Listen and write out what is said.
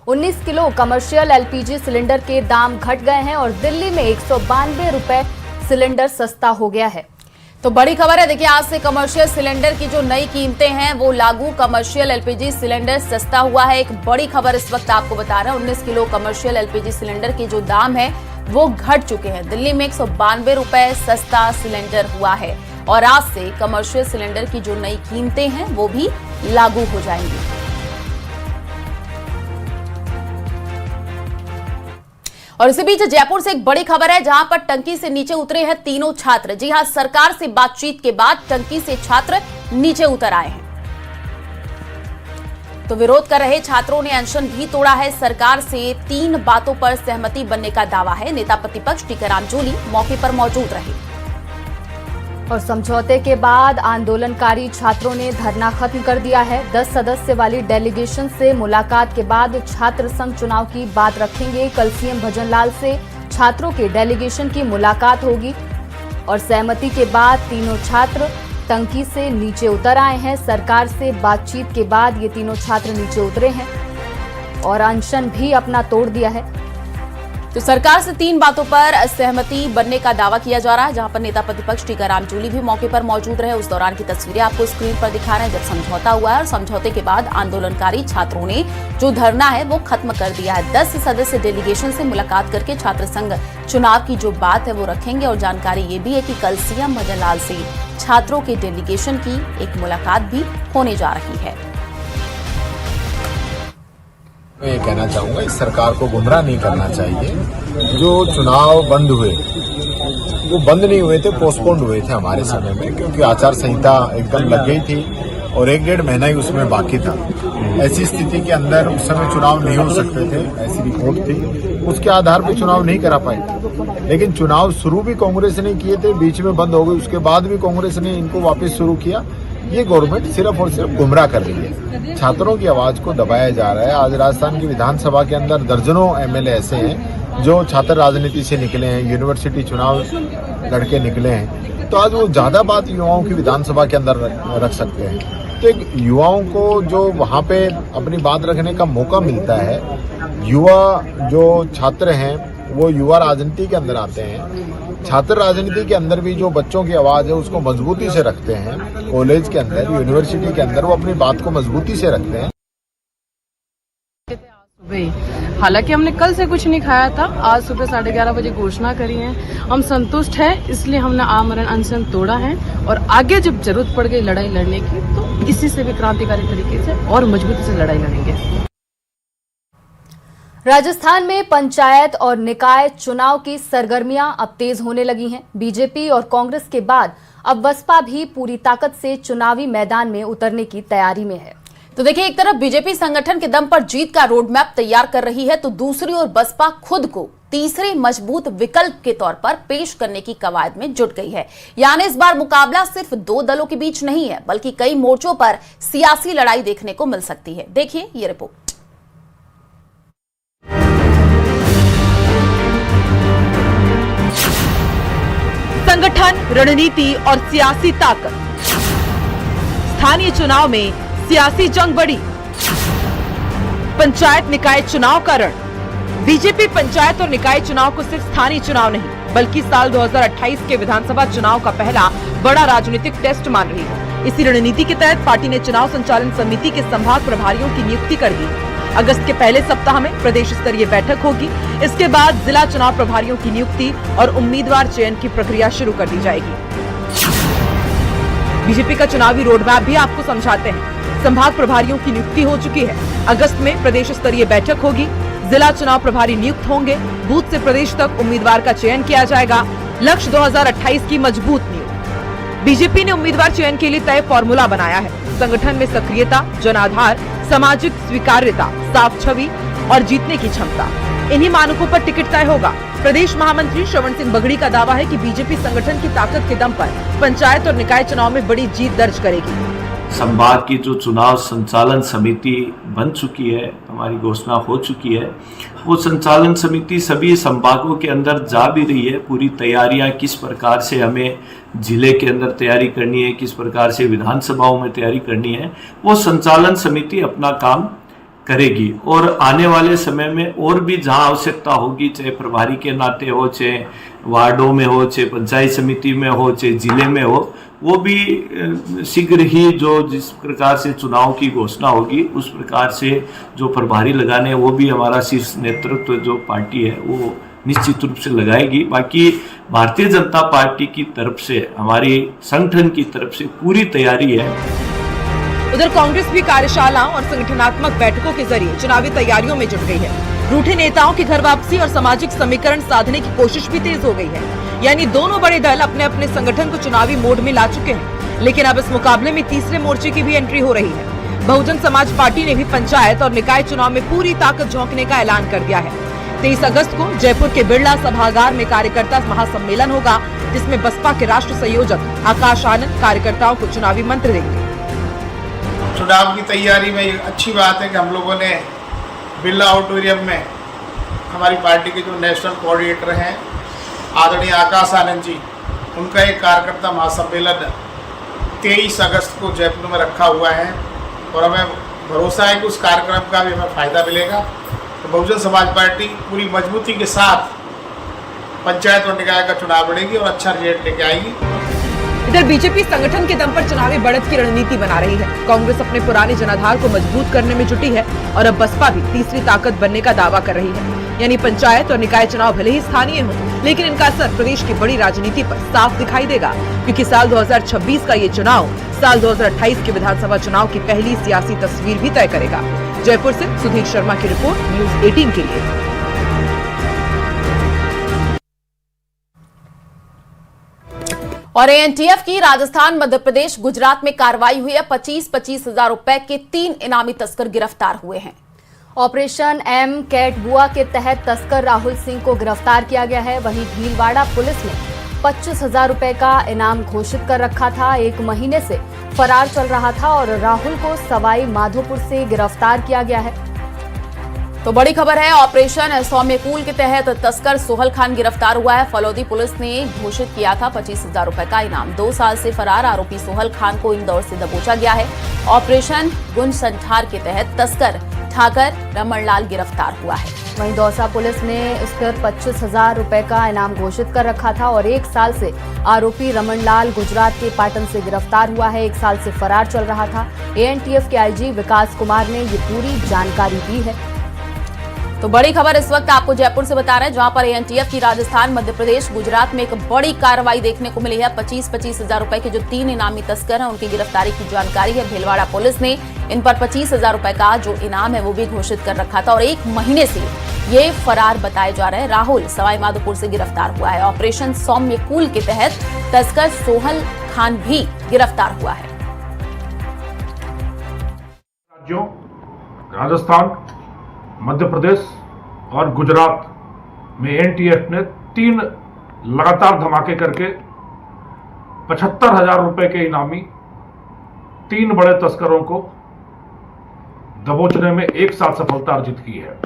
19 kilo commercial LPG cylinder के दाम घट गए हैं और दिल्ली में 192 रुपए सिलेंडर सस्ता हो गया है। तो बड़ी खबर है, देखिए आज से कमर्शियल सिलेंडर की जो नई कीमतें हैं वो लागू। कमर्शियल एलपीजी सिलेंडर सस्ता हुआ है। एक बड़ी खबर इस वक्त आपको बता रहे हैं, 19 किलो कमर्शियल एलपीजी सिलेंडर के जो दाम है वो घट चुके हैं। दिल्ली में 192 रुपए सस्ता सिलेंडर हुआ है और आज से कमर्शियल सिलेंडर की जो नई कीमतें हैं वो भी लागू हो जाएंगी। और इसी बीच जयपुर से एक बड़ी खबर है, जहां पर टंकी से नीचे उतरे हैं तीनों छात्र। जी हां, सरकार से बातचीत के बाद टंकी से छात्र नीचे उतर आए हैं। तो विरोध कर रहे छात्रों ने अनशन भी तोड़ा है। सरकार से 3 बातों पर सहमति बनने का दावा है। नेता प्रतिपक्ष टीकाराम जूली मौके पर मौजूद रहे और समझौते के बाद आंदोलनकारी छात्रों ने धरना खत्म कर दिया है। 10 सदस्य वाली डेलीगेशन से मुलाकात के बाद छात्र संघ चुनाव की बात रखेंगे। कल सीएम भजनलाल से छात्रों के डेलीगेशन की मुलाकात होगी और सहमति के बाद तीनों छात्र टंकी से नीचे उतर आए हैं। सरकार से बातचीत के बाद ये तीनों छात्र नीचे उतरे हैं और अनशन भी अपना तोड़ दिया है। तो सरकार से 3 बातों पर सहमति बनने का दावा किया जा रहा है, जहां पर नेता प्रतिपक्ष टीकाराम जूली भी मौके पर मौजूद रहे। उस दौरान की तस्वीरें आपको स्क्रीन पर दिखा रहे हैं, जब समझौता हुआ है और समझौते के बाद आंदोलनकारी छात्रों ने जो धरना है वो खत्म कर दिया है। 10 सदस्य डेलीगेशन से मुलाकात करके छात्र संघ चुनाव की जो बात है वो रखेंगे और जानकारी ये भी है कि कल सीएम भजनलाल से छात्रों के डेलीगेशन की एक मुलाकात भी होने जा रही है। मैं ये कहना चाहूंगा, इस सरकार को गुमराह नहीं करना चाहिए। जो चुनाव बंद हुए वो बंद नहीं हुए थे, पोस्टपोन्ड हुए थे हमारे समय में, क्योंकि आचार संहिता एकदम लग गई थी और 1-1.5 महीना ही उसमें बाकी था। ऐसी स्थिति के अंदर उस समय चुनाव नहीं हो सकते थे, ऐसी रिपोर्ट थी। उसके आधार पर चुनाव नहीं करा पाए। लेकिन चुनाव शुरू भी कांग्रेस ने किए थे, बीच में बंद हो गए, उसके बाद भी कांग्रेस ने इनको वापस शुरू किया। ये गवर्नमेंट सिर्फ और सिर्फ गुमराह कर रही है, छात्रों की आवाज को दबाया जा रहा है। आज राजस्थान की विधानसभा के अंदर दर्जनों एमएलए ऐसे हैं जो छात्र राजनीति से निकले हैं, यूनिवर्सिटी चुनाव लड़के निकले हैं। तो आज वो ज्यादा बात युवाओं की विधानसभा के अंदर रख सकते हैं। तो एक युवाओं को जो वहां पे अपनी बात रखने का मौका मिलता है, युवा जो छात्र हैं वो युवा राजनीति के अंदर आते हैं। छात्र राजनीति के अंदर भी जो बच्चों की आवाज है उसको मजबूती से रखते हैं। कॉलेज के अंदर, यूनिवर्सिटी के अंदर वो अपनी बात को मजबूती से रखते हैं। हालांकि हमने कल से कुछ नहीं खाया था, आज सुबह 11:30 बजे घोषणा करी है। हम संतुष्ट हैं, इसलिए हमने आमरण अनशन तोड़ा है और आगे जब जरूरत पड़ गई लड़ाई लड़ने की तो इसी से भी क्रांतिकारी तरीके से और मजबूती से लड़ाई लड़ेंगे। राजस्थान में पंचायत और निकाय चुनाव की सरगर्मियां अब तेज होने लगी हैं। बीजेपी और कांग्रेस के बाद अब बसपा भी पूरी ताकत से चुनावी मैदान में उतरने की तैयारी में है। तो देखिए, एक तरफ बीजेपी संगठन के दम पर जीत का रोड मैप तैयार कर रही है, तो दूसरी ओर बसपा खुद को तीसरे मजबूत विकल्प के तौर पर पेश करने की कवायद में जुट गई है। यानी इस बार मुकाबला सिर्फ 2 दलों के बीच नहीं है, बल्कि कई मोर्चों पर सियासी लड़ाई देखने को मिल सकती है। देखिए ये रिपोर्ट। संगठन, रणनीति और सियासी ताकत। स्थानीय चुनाव में सियासी जंग बढ़ी। पंचायत निकाय चुनाव का रण। बीजेपी पंचायत और निकाय चुनाव को सिर्फ स्थानीय चुनाव नहीं बल्कि साल 2028 के विधानसभा चुनाव का पहला बड़ा राजनीतिक टेस्ट मान रही है। इसी रणनीति के तहत पार्टी ने चुनाव संचालन समिति के संभाग प्रभारियों की नियुक्ति कर दी। अगस्त के पहले सप्ताह में प्रदेश स्तरीय बैठक होगी। इसके बाद जिला चुनाव प्रभारियों की नियुक्ति और उम्मीदवार चयन की प्रक्रिया शुरू कर दी जाएगी। बीजेपी का चुनावी रोडमैप भी आपको समझाते हैं। संभाग प्रभारियों की नियुक्ति हो चुकी है। अगस्त में प्रदेश स्तरीय बैठक होगी, जिला चुनाव प्रभारी नियुक्त होंगे, बूथ से प्रदेश तक उम्मीदवार का चयन किया जाएगा। लक्ष्य 2028 की मजबूत नींव। बीजेपी ने उम्मीदवार चयन के लिए तय फॉर्मूला बनाया है। संगठन में सक्रियता, जनाधार, सामाजिक स्वीकार्यता, साफ छवि और जीतने की क्षमता, इन्हीं मानकों पर टिकट तय होगा। प्रदेश महामंत्री श्रवण सिंह बगड़ी का दावा है कि बीजेपी संगठन की ताकत के दम पर पंचायत और निकाय चुनाव में बड़ी जीत दर्ज करेगी। संभाग की जो चुनाव संचालन समिति बन चुकी है, हमारी घोषणा हो चुकी है, वो संचालन समिति सभी संभागों के अंदर जा भी रही है। पूरी तैयारियां किस प्रकार से हमें जिले के अंदर तैयारी करनी है, किस प्रकार से विधानसभाओं में तैयारी करनी है, वो संचालन समिति अपना काम करेगी और आने वाले समय में और भी जहां आवश्यकता होगी, चाहे प्रभारी के नाते हो, चाहे वार्डों में हो, चाहे पंचायत समिति में हो, चाहे जिले में हो, वो भी शीघ्र ही जो जिस प्रकार से चुनाव की घोषणा होगी उस प्रकार से जो प्रभारी लगाने वो भी हमारा शीर्ष नेतृत्व जो पार्टी है वो निश्चित रूप से लगाएगी। बाकी भारतीय जनता पार्टी की तरफ से, हमारी संगठन की तरफ से पूरी तैयारी है। उधर कांग्रेस भी कार्यशालाओं और संगठनात्मक बैठकों के जरिए चुनावी तैयारियों में जुट गई है। रूठे नेताओं की घर वापसी और सामाजिक समीकरण साधने की कोशिश भी तेज हो गई है। यानी दोनों बड़े दल अपने अपने संगठन को चुनावी मोड में ला चुके हैं, लेकिन अब इस मुकाबले में तीसरे मोर्चे की भी एंट्री हो रही है। बहुजन समाज पार्टी ने भी पंचायत और निकाय चुनाव में पूरी ताकत झोंकने का ऐलान कर दिया है। 23 अगस्त को जयपुर के बिरला सभागार में कार्यकर्ता महासम्मेलन होगा, जिसमें बसपा के राष्ट्रीय संयोजक आकाश आनंद कार्यकर्ताओं को चुनावी मंत्र देंगे। चुनाव की तैयारी में एक अच्छी बात है कि हम लोगों ने बिरला ऑडिटोरियम में हमारी पार्टी के जो नेशनल कोऑर्डिनेटर हैं आदरणीय आकाश आनंद जी, उनका एक कार्यकर्ता महासम्मेलन 23 अगस्त को जयपुर में रखा हुआ है और हमें भरोसा है कि उस कार्यक्रम का भी हमें फ़ायदा मिलेगा। तो बहुजन समाज पार्टी पूरी मजबूती के साथ पंचायत और निकाय का चुनाव लड़ेगी और अच्छा रिजल्ट लेके आएगी। इधर बीजेपी संगठन के दम पर चुनावी बढ़त की रणनीति बना रही है। कांग्रेस अपने पुराने जनाधार को मजबूत करने में जुटी है और अब बसपा भी तीसरी ताकत बनने का दावा कर रही है। यानी पंचायत और निकाय चुनाव भले ही स्थानीय हो, लेकिन इनका असर प्रदेश की बड़ी राजनीति पर साफ दिखाई देगा, क्योंकि साल 2026 का ये चुनाव साल 2028 के विधानसभा चुनाव की पहली सियासी तस्वीर भी तय करेगा। जयपुर से सुधीर शर्मा की रिपोर्ट, न्यूज 18 के लिए। और एएनटीएफ की राजस्थान, मध्य प्रदेश, गुजरात में कार्रवाई हुई है। 25-25 हजार रुपए के 3 इनामी तस्कर गिरफ्तार हुए हैं। ऑपरेशन एम कैट बुआ के तहत तस्कर राहुल सिंह को गिरफ्तार किया गया है। वहीं भीलवाड़ा पुलिस ने 25,000 रुपए का इनाम घोषित कर रखा था। 1 महीने से फरार चल रहा था और राहुल को सवाई माधोपुर से गिरफ्तार किया गया है। तो बड़ी खबर है, ऑपरेशन सौम्यकूल के तहत तस्कर सोहल खान गिरफ्तार हुआ है। फलौदी पुलिस ने घोषित किया था 25,000 रुपए का इनाम। 2 साल से फरार आरोपी सोहल खान को इंदौर से दबोचा गया है। ऑपरेशन गुंज संठार के तहत तस्कर ठाकर रमणलाल गिरफ्तार हुआ है। वहीं दौसा पुलिस ने इस पर 25,000 रुपए का इनाम घोषित कर रखा था और 1 साल से आरोपी रमणलाल गुजरात के पाटन से गिरफ्तार हुआ है। 1 साल से फरार चल रहा था। एएनटीएफ के आईजी विकास कुमार ने ये पूरी जानकारी दी है। तो बड़ी खबर इस वक्त आपको जयपुर से बता रहे हैं, जहां पर एएनटीएफ की राजस्थान, मध्य प्रदेश, गुजरात में एक बड़ी कार्रवाई देखने को मिली है। 25-25 हजार रुपए के जो 3 इनामी तस्कर हैं उनकी गिरफ्तारी की जानकारी है। भीलवाड़ा पुलिस ने इन पर 25,000 रुपए का जो इनाम है वो भी घोषित कर रखा था और 1 महीने से ये फरार बताए जा रहे हैं। राहुल सवाई माधोपुर से गिरफ्तार हुआ है। ऑपरेशन सौम्यकूल के तहत तस्कर सोहल खान भी गिरफ्तार हुआ है। राज्यों राजस्थान, मध्य प्रदेश और गुजरात में एएनटीएफ ने 3 लगातार धमाके करके 75,000 रुपए के इनामी 3 बड़े तस्करों को दबोचने में 1 साल सफलता अर्जित की है।